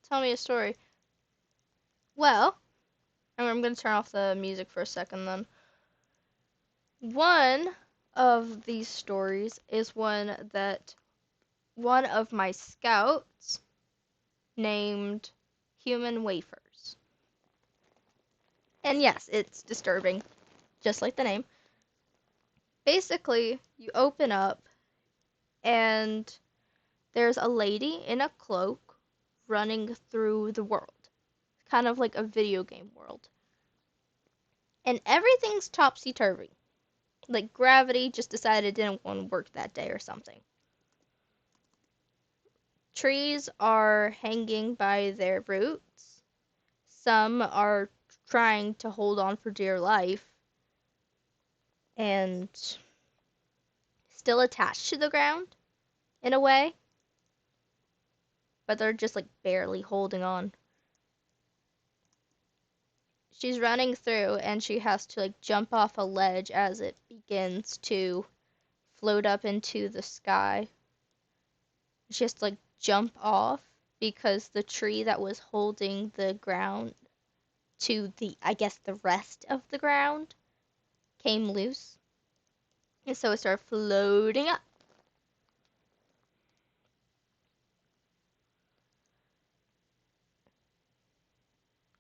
Tell me a story. Well, I'm going to turn off the music for a second then. One of these stories is one that one of my scouts named Human Wafers. And yes, it's disturbing, just like the name. Basically, you open up and there's a lady in a cloak running through the world. Kind of like a video game world. And everything's topsy-turvy. Like gravity just decided it didn't want to work that day or something. Trees are hanging by their roots. Some are trying to hold on for dear life and still attached to the ground in a way, but they're just like barely holding on. She's running through and she has to like jump off a ledge as it begins to float up into the sky. She has to like jump off because the tree that was holding the ground to the, I guess, the rest of the ground came loose. And so it started floating up.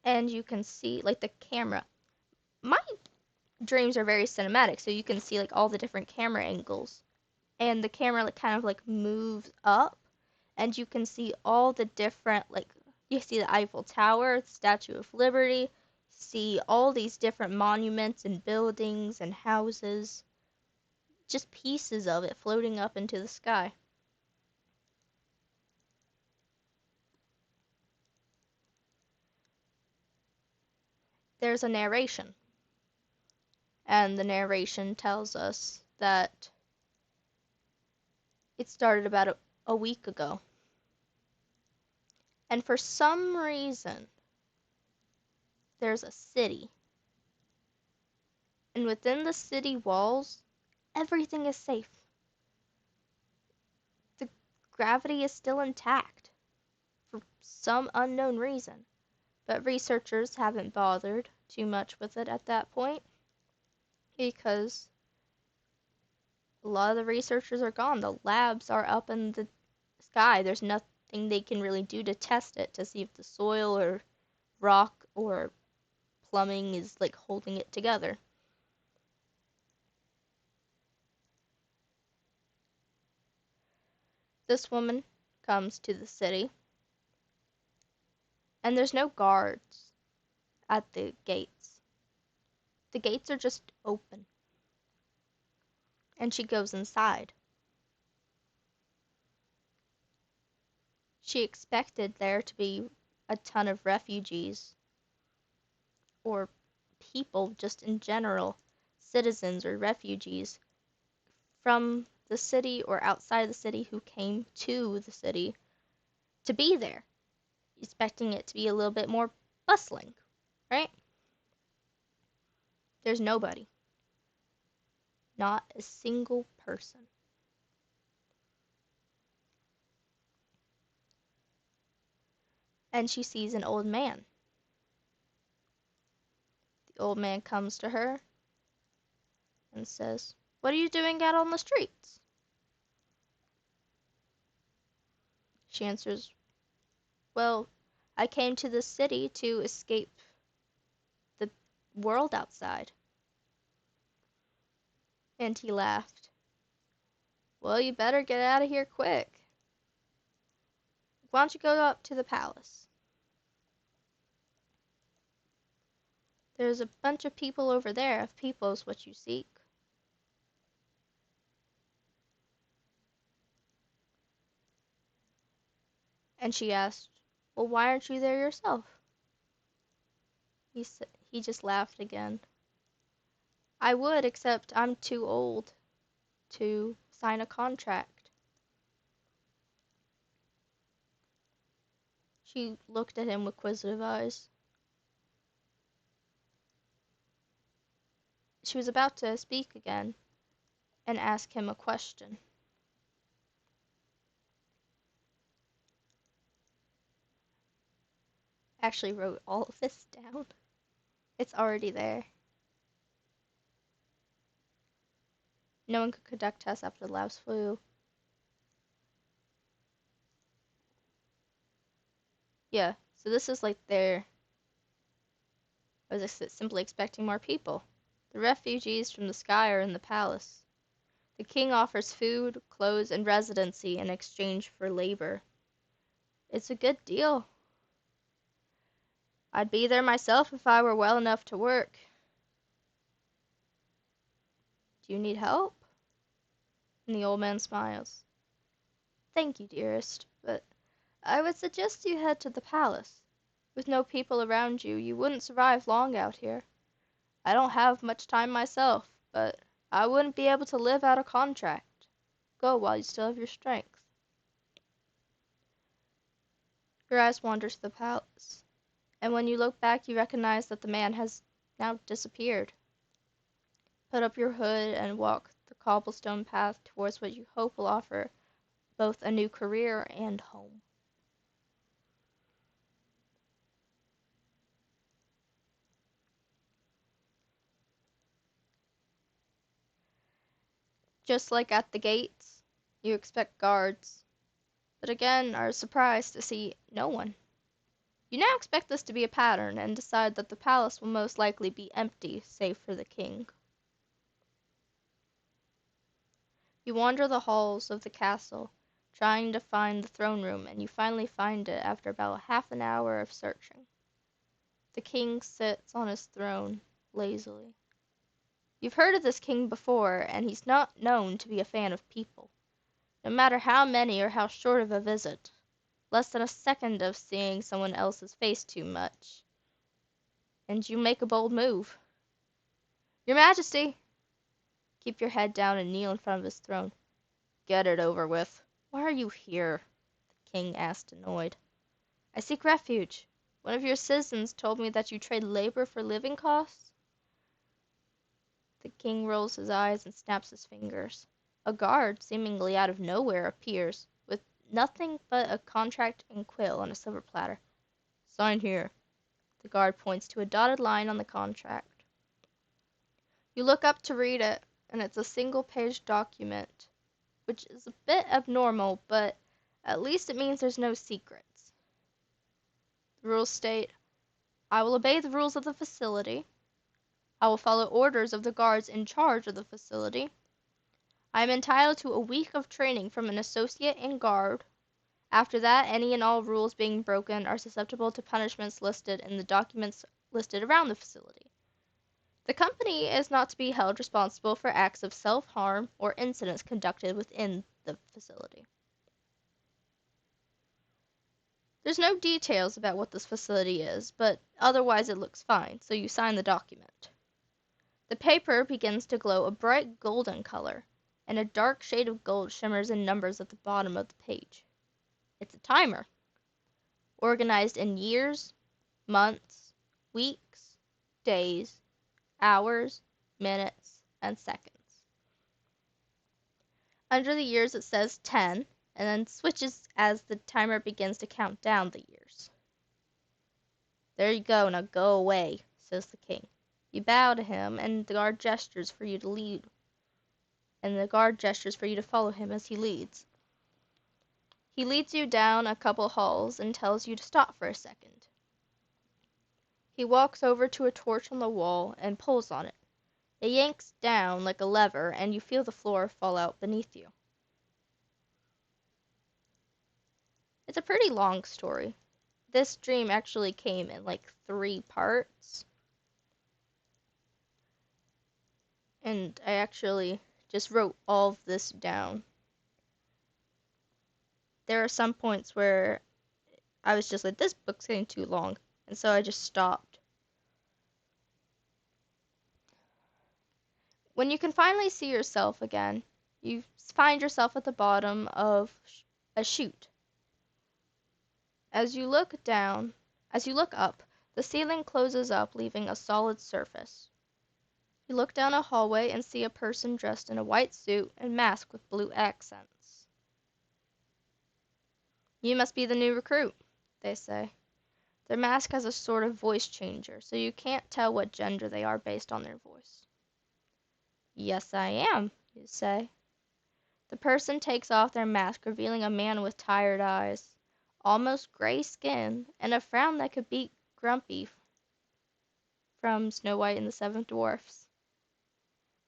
And you can see like the camera. My dreams are very cinematic, so you can see like all the different camera angles. And the camera like kind of like moves up and you can see all the different, like, you see the Eiffel Tower, the Statue of Liberty, see all these different monuments and buildings and houses, just pieces of it floating up into the sky. There's a narration, and the narration tells us that it started about a week ago. And for some reason, there's a city. And within the city walls, everything is safe. The gravity is still intact for some unknown reason. But researchers haven't bothered too much with it at that point because a lot of the researchers are gone. The labs are up in the sky. There's nothing they can really do to test it to see if the soil or rock or plumbing is like holding it together. This woman comes to the city and there's no guards at the gates. The gates are just open. And she goes inside. She expected there to be a ton of refugees or people just in general, citizens or refugees from the city or outside the city who came to the city to be there, expecting it to be a little bit more bustling, right? There's nobody. Not a single person. And she sees an old man. The old man comes to her and says, "What are you doing out on the streets?" She answers, "Well, I came to the city to escape the world outside." And he laughed. "Well, you better get out of here quick. Why don't you go up to the palace? There's a bunch of people over there if people is what you seek." And she asked, "Well, why aren't you there yourself?" He just laughed again. "I would, except I'm too old to sign a contract." She looked at him with quizzitive eyes. She was about to speak again and ask him a question. Actually wrote all of this down. It's already there. No one could conduct tests after the labs flew. Yeah, so this is like I was simply expecting more people. The refugees from the sky are in the palace. The king offers food, clothes, and residency in exchange for labor. It's a good deal. I'd be there myself if I were well enough to work. Do you need help? And the old man smiles. Thank you, dearest, but I would suggest you head to the palace. With no people around you, you wouldn't survive long out here. I don't have much time myself, but I wouldn't be able to live out a contract. Go while you still have your strength. Your eyes wander to the palace, and when you look back, you recognize that the man has now disappeared. Put up your hood and walk the cobblestone path towards what you hope will offer both a new career and home. Just like at the gates, you expect guards, but again are surprised to see no one. You now expect this to be a pattern and decide that the palace will most likely be empty save for the king. You wander the halls of the castle, trying to find the throne room, and you finally find it after about half an hour of searching. The king sits on his throne, lazily. You've heard of this king before, and he's not known to be a fan of people, no matter how many or how short of a visit. Less than a second of seeing someone else's face too much, and you make a bold move. Your Majesty! Keep your head down and kneel in front of his throne. Get it over with. Why are you here? The king asked, annoyed. I seek refuge. One of your citizens told me that you trade labor for living costs. The king rolls his eyes and snaps his fingers. A guard, seemingly out of nowhere, appears, with nothing but a contract and quill on a silver platter. Sign here. The guard points to a dotted line on the contract. You look up to read it, and it's a single-page document, which is a bit abnormal, but at least it means there's no secrets. The rules state, I will obey the rules of the facility. I will follow orders of the guards in charge of the facility. I am entitled to a week of training from an associate and guard. After that, any and all rules being broken are susceptible to punishments listed in the documents listed around the facility. The company is not to be held responsible for acts of self-harm or incidents conducted within the facility. There's no details about what this facility is, but otherwise it looks fine, so you sign the document. The paper begins to glow a bright golden color, and a dark shade of gold shimmers in numbers at the bottom of the page. It's a timer, organized in years, months, weeks, days, hours, minutes, and seconds. Under the years it says 10, and then switches as the timer begins to count down the years. There you go, now go away, says the king. You bow to him, and the guard gestures for you to lead, and the guard gestures for you to follow him as he leads. He leads you down a couple halls and tells you to stop for a second. He walks over to a torch on the wall and pulls on it. It yanks down like a lever, and you feel the floor fall out beneath you. It's a pretty long story. This dream actually came in like 3 parts. And I actually just wrote all of this down. There are some points where I was just like, this book's getting too long, and so I just stopped. When you can finally see yourself again, you find yourself at the bottom of a chute. As you look up, the ceiling closes up, leaving a solid surface. You look down a hallway and see a person dressed in a white suit and mask with blue accents. You must be the new recruit, they say. Their mask has a sort of voice changer, so you can't tell what gender they are based on their voice. Yes, I am, you say. The person takes off their mask, revealing a man with tired eyes, almost gray skin, and a frown that could beat Grumpy from Snow White and the Seven Dwarfs.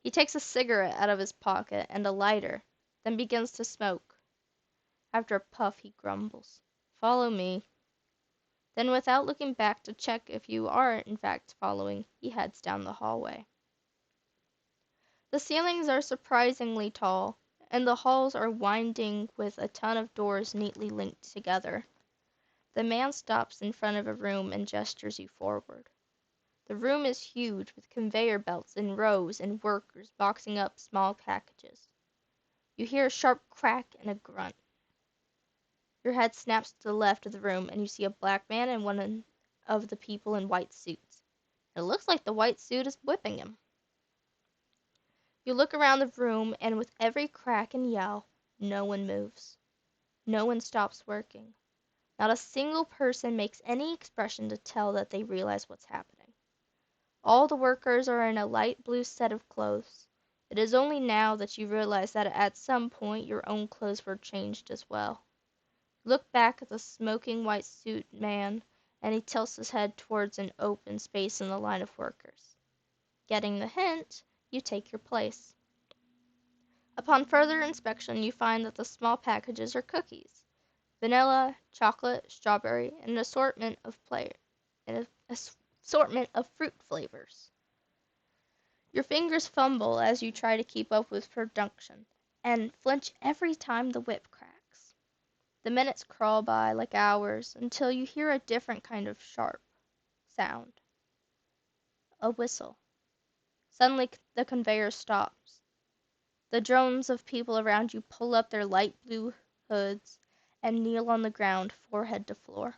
He takes a cigarette out of his pocket and a lighter, then begins to smoke. After a puff, he grumbles, "Follow me." Then, without looking back to check if you are in fact following, he heads down the hallway. The ceilings are surprisingly tall, and the halls are winding with a ton of doors neatly linked together. The man stops in front of a room and gestures you forward. The room is huge, with conveyor belts in rows and workers boxing up small packages. You hear a sharp crack and a grunt. Your head snaps to the left of the room, and you see a black man and one of the people in white suits. It looks like the white suit is whipping him. You look around the room, and with every crack and yell, no one moves. No one stops working. Not a single person makes any expression to tell that they realize what's happening. All the workers are in a light blue set of clothes. It is only now that you realize that at some point your own clothes were changed as well. Look back at the smoking white suit man, and he tilts his head towards an open space in the line of workers. Getting the hint, you take your place. Upon further inspection, you find that the small packages are cookies: vanilla, chocolate, strawberry, and an assortment of fruit flavors. Your fingers fumble as you try to keep up with production, and flinch every time the whip cracks. The minutes crawl by like hours until you hear a different kind of sharp sound. A whistle. Suddenly the conveyor stops. The drones of people around you pull up their light blue hoods and kneel on the ground, forehead to floor.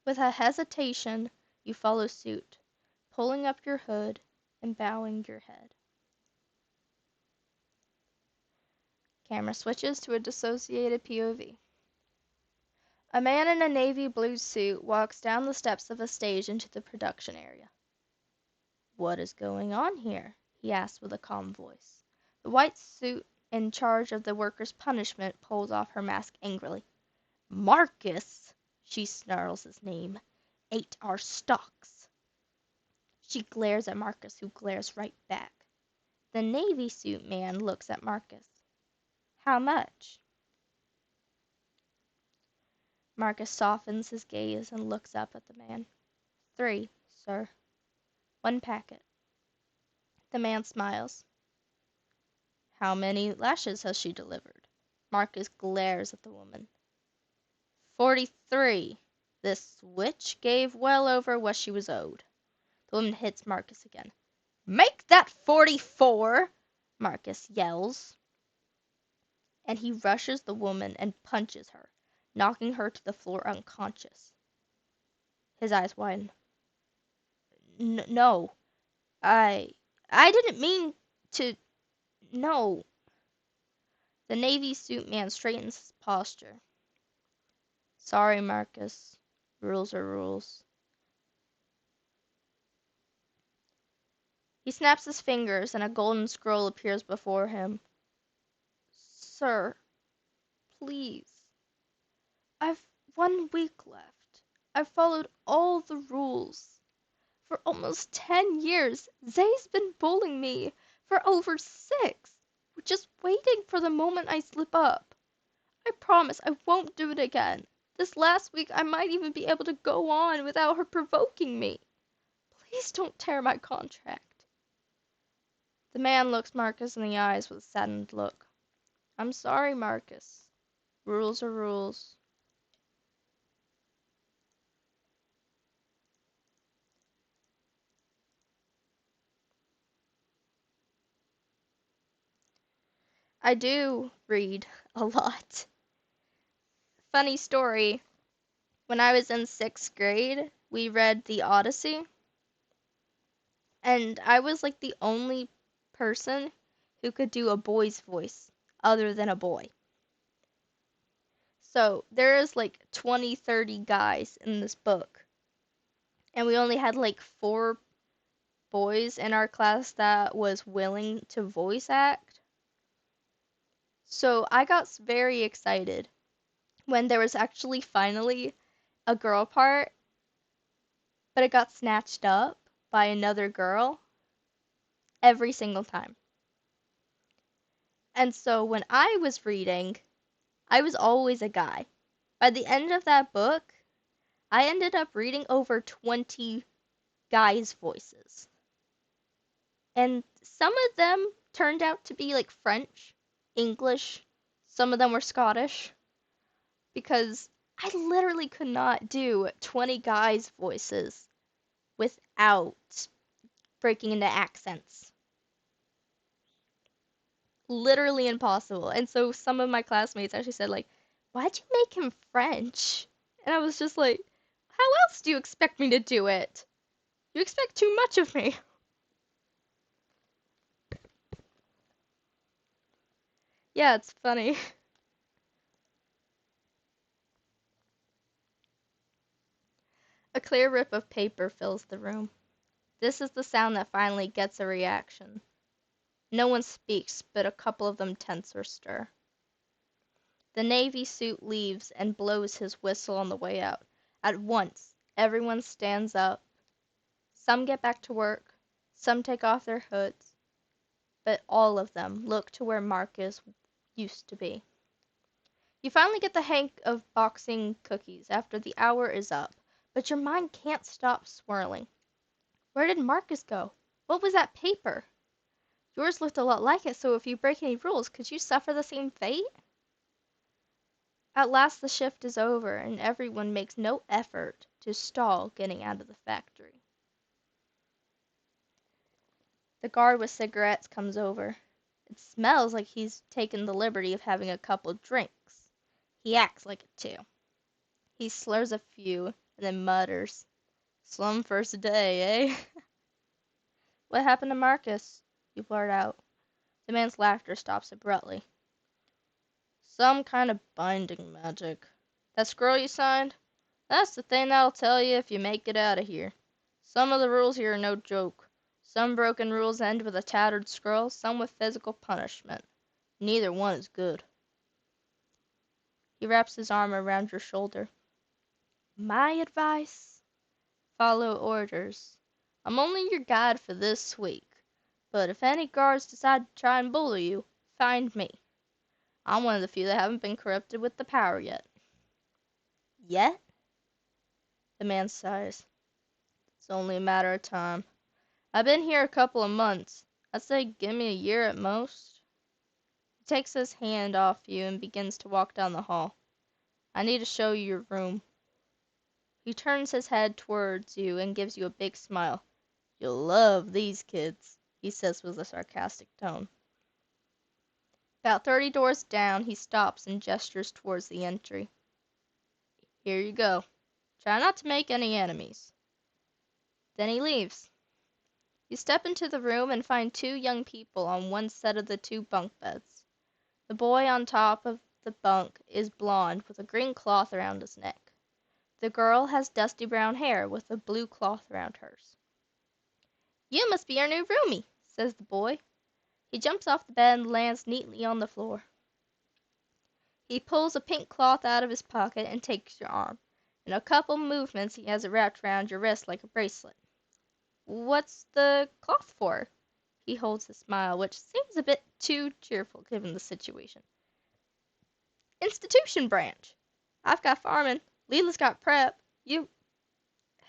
With a hesitation, you follow suit, pulling up your hood and bowing your head. Camera switches to a dissociated POV. A man in a navy blue suit walks down the steps of a stage into the production area. "What is going on here?" he asks with a calm voice. The white suit in charge of the workers' punishment pulls off her mask angrily. "Marcus," she snarls his name, "ate our stocks." She glares at Marcus, who glares right back. The navy suit man looks at Marcus. "How much?" Marcus softens his gaze and looks up at the man. "3, sir. 1 packet." The man smiles. "How many lashes has she delivered?" Marcus glares at the woman. 43. This witch gave well over what she was owed. The woman hits Marcus again. "Make that 44!" Marcus yells. And he rushes the woman and punches her, knocking her to the floor unconscious. His eyes widen. No, I didn't mean to. No." The navy suit man straightens his posture. "Sorry, Marcus. Rules are rules." He snaps his fingers and a golden scroll appears before him. "Sir, please. I've 1 week left. I've followed all the rules. For almost 10 years, Zay's been bullying me for over 6. Just waiting for the moment I slip up. I promise I won't do it again. This last week I might even be able to go on without her provoking me. Please don't tear my contract." The man looks Marcus in the eyes with a saddened look. "I'm sorry, Marcus. Rules are rules." I do read a lot. Funny story, when I was in 6th grade, we read the Odyssey, and I was like the only person who could do a boy's voice other than a boy. So there is like 20, 30 guys in this book, and we only had like 4 boys in our class that was willing to voice act. So I got very excited when there was actually finally a girl part, but it got snatched up by another girl every single time. And so when I was reading, I was always a guy. By the end of that book, I ended up reading over 20 guys' voices. And some of them turned out to be like French, English, some of them were Scottish, because I literally could not do 20 guys' voices without breaking into accents. Literally impossible. And so some of my classmates actually said, like, why'd you make him French? And I was just like, how else do you expect me to do it? You expect too much of me. Yeah, it's funny. A clear rip of paper fills the room. This is the sound that finally gets a reaction. No one speaks, but a couple of them tense or stir. The navy suit leaves and blows his whistle on the way out. At once, everyone stands up. Some get back to work, some take off their hoods, but all of them look to where Marcus used to be. You finally get the hang of boxing cookies after the hour is up, but your mind can't stop swirling. Where did Marcus go? What was that paper? Yours looked a lot like it, so if you break any rules, could you suffer the same fate? At last the shift is over, and everyone makes no effort to stall getting out of the factory. The guard with cigarettes comes over. It smells like he's taken the liberty of having a couple drinks. He acts like it too. He slurs a few, and then mutters, "Slum first day, eh?" "What happened to Marcus?" you blurt out. The man's laughter stops abruptly. "Some kind of binding magic. That scroll you signed? That's the thing that'll tell you if you make it out of here. Some of the rules here are no joke. Some broken rules end with a tattered scroll, some with physical punishment. Neither one is good." He wraps his arm around your shoulder. "My advice? Follow orders. I'm only your guide for this week, but if any guards decide to try and bully you, find me. I'm one of the few that haven't been corrupted with the power yet." "Yet?" The man sighs. "It's only a matter of time. I've been here a couple of months. I'd say give me a year at most." He takes his hand off you and begins to walk down the hall. "I need to show you your room." He turns his head towards you and gives you a big smile. "You'll love these kids," he says with a sarcastic tone. About 30 doors down, he stops and gestures towards the entry. "Here you go. Try not to make any enemies." Then he leaves. You step into the room and find 2 young people on one set of the 2 bunk beds. The boy on top of the bunk is blond with a green cloth around his neck. The girl has dusty brown hair with a blue cloth around hers. "You must be our new roomie," says the boy. He jumps off the bed and lands neatly on the floor. He pulls a pink cloth out of his pocket and takes your arm. In a couple movements he has it wrapped around your wrist like a bracelet. "What's the cloth for?" He holds a smile, which seems a bit too cheerful given the situation. "Institution branch. I've got farming. Leela's got prep. You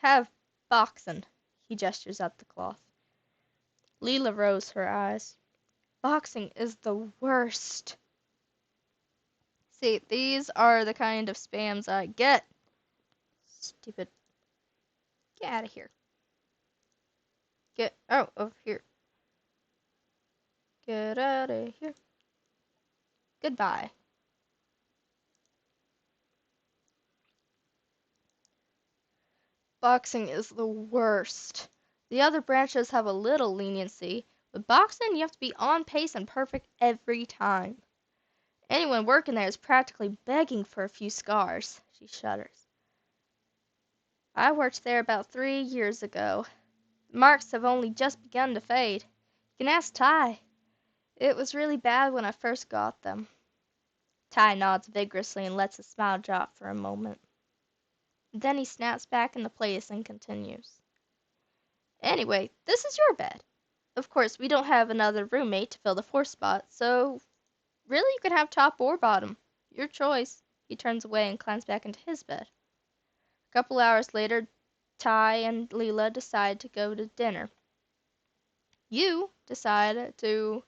have boxing." He gestures at the cloth. Leela rolls her eyes. "Boxing is the worst." See, these are the kind of spams I get. Stupid. Get out of here. Over here. Get out of here. Goodbye. Boxing is the worst. The other branches have a little leniency. With boxing, you have to be on pace and perfect every time. Anyone working there is practically begging for a few scars. She shudders. I worked there about 3 years ago. The marks have only just begun to fade. You can ask Ty. It was really bad when I first got them. Ty nods vigorously and lets his smile drop for a moment. Then he snaps back into place and continues. Anyway, this is your bed. Of course, we don't have another roommate to fill the fourth spot, so really you can have top or bottom. Your choice. He turns away and climbs back into his bed. A couple hours later, Ty and Leela decide to go to dinner. You decide to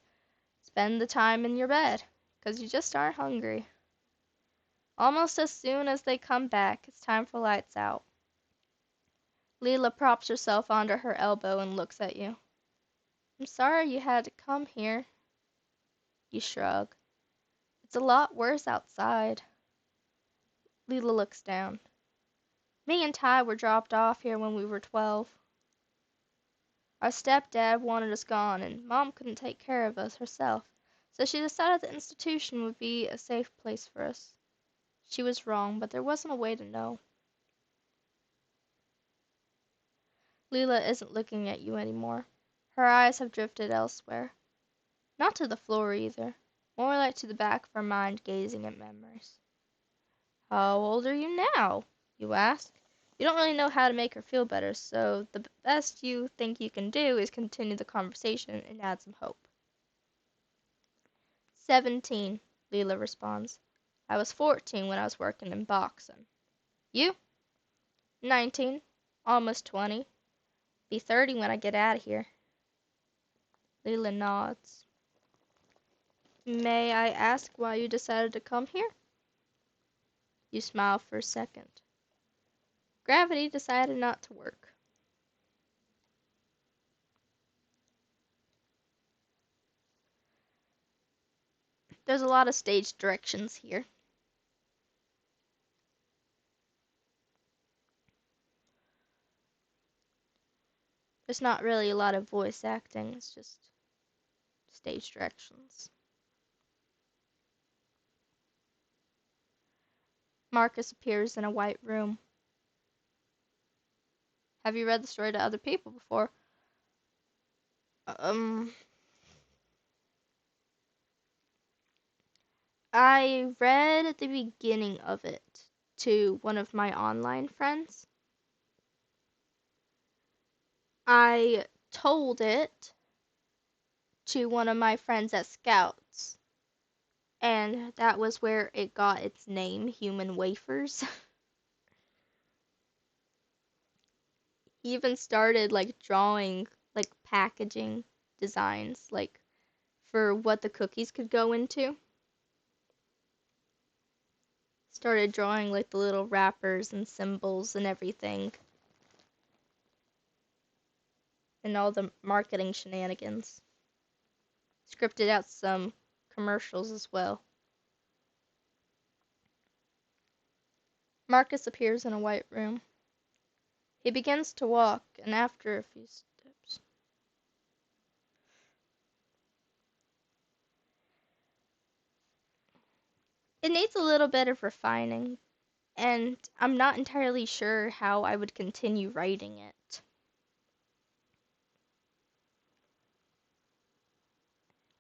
spend the time in your bed, 'cause you just aren't hungry. Almost as soon as they come back, it's time for lights out. Leela props herself onto her elbow and looks at you. I'm sorry you had to come here. You shrug. It's a lot worse outside. Leela looks down. Me and Ty were dropped off here when we were 12. Our stepdad wanted us gone, and Mom couldn't take care of us herself, so she decided the institution would be a safe place for us. She was wrong, but there wasn't a way to know. Leela isn't looking at you anymore. Her eyes have drifted elsewhere. Not to the floor either, more like to the back of her mind gazing at memories. How old are you now? You ask. You don't really know how to make her feel better, so the best you think you can do is continue the conversation and add some hope. 17, Leela responds. I was 14 when I was working in boxing. You? 19, almost 20. Be 30 when I get out of here. Leela nods. May I ask why you decided to come here? You smile for a second. Gravity decided not to work. There's a lot of stage directions here. There's not really a lot of voice acting, it's just stage directions. Marcus appears in a white room. Have you read the story to other people before? I read the beginning of it to one of my online friends. I told it to one of my friends at Scouts, and that was where it got its name, Human Wafers. He even started drawing packaging designs for what the cookies could go into. Started drawing the little wrappers and symbols and everything. And all the marketing shenanigans. Scripted out some commercials as well. Marcus appears in a white room. He begins to walk, and after a few steps, it needs a little bit of refining, and I'm not entirely sure how I would continue writing it.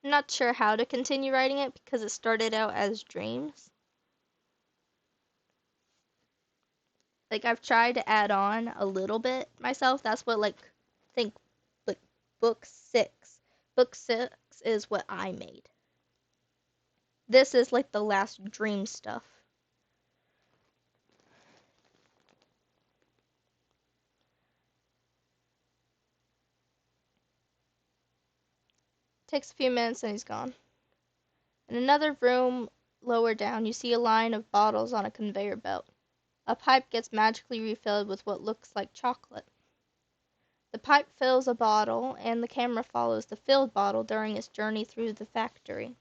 I'm not sure how to continue writing it because it started out as dreams. I've tried to add on a little bit myself. That's what think book 6. Book 6 is what I made. This is the last dream stuff. Takes a few minutes and he's gone. In another room lower down, you see a line of bottles on a conveyor belt. A pipe gets magically refilled with what looks like chocolate. The pipe fills a bottle, and the camera follows the filled bottle during its journey through the factory.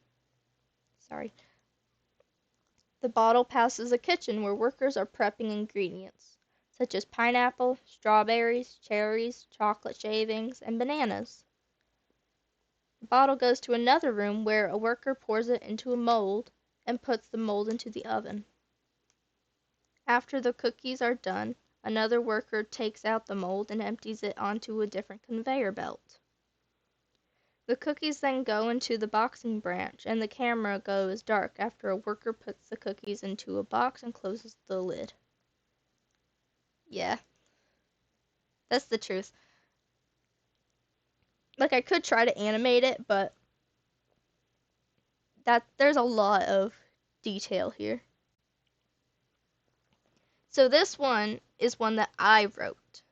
The bottle passes a kitchen where workers are prepping ingredients, such as pineapple, strawberries, cherries, chocolate shavings, and bananas. The bottle goes to another room where a worker pours it into a mold, and puts the mold into the oven. After the cookies are done, another worker takes out the mold and empties it onto a different conveyor belt. The cookies then go into the boxing branch, and the camera goes dark after a worker puts the cookies into a box and closes the lid. Yeah, that's the truth. Like, I could try to animate it, but there's a lot of detail here. So this one is one that I wrote.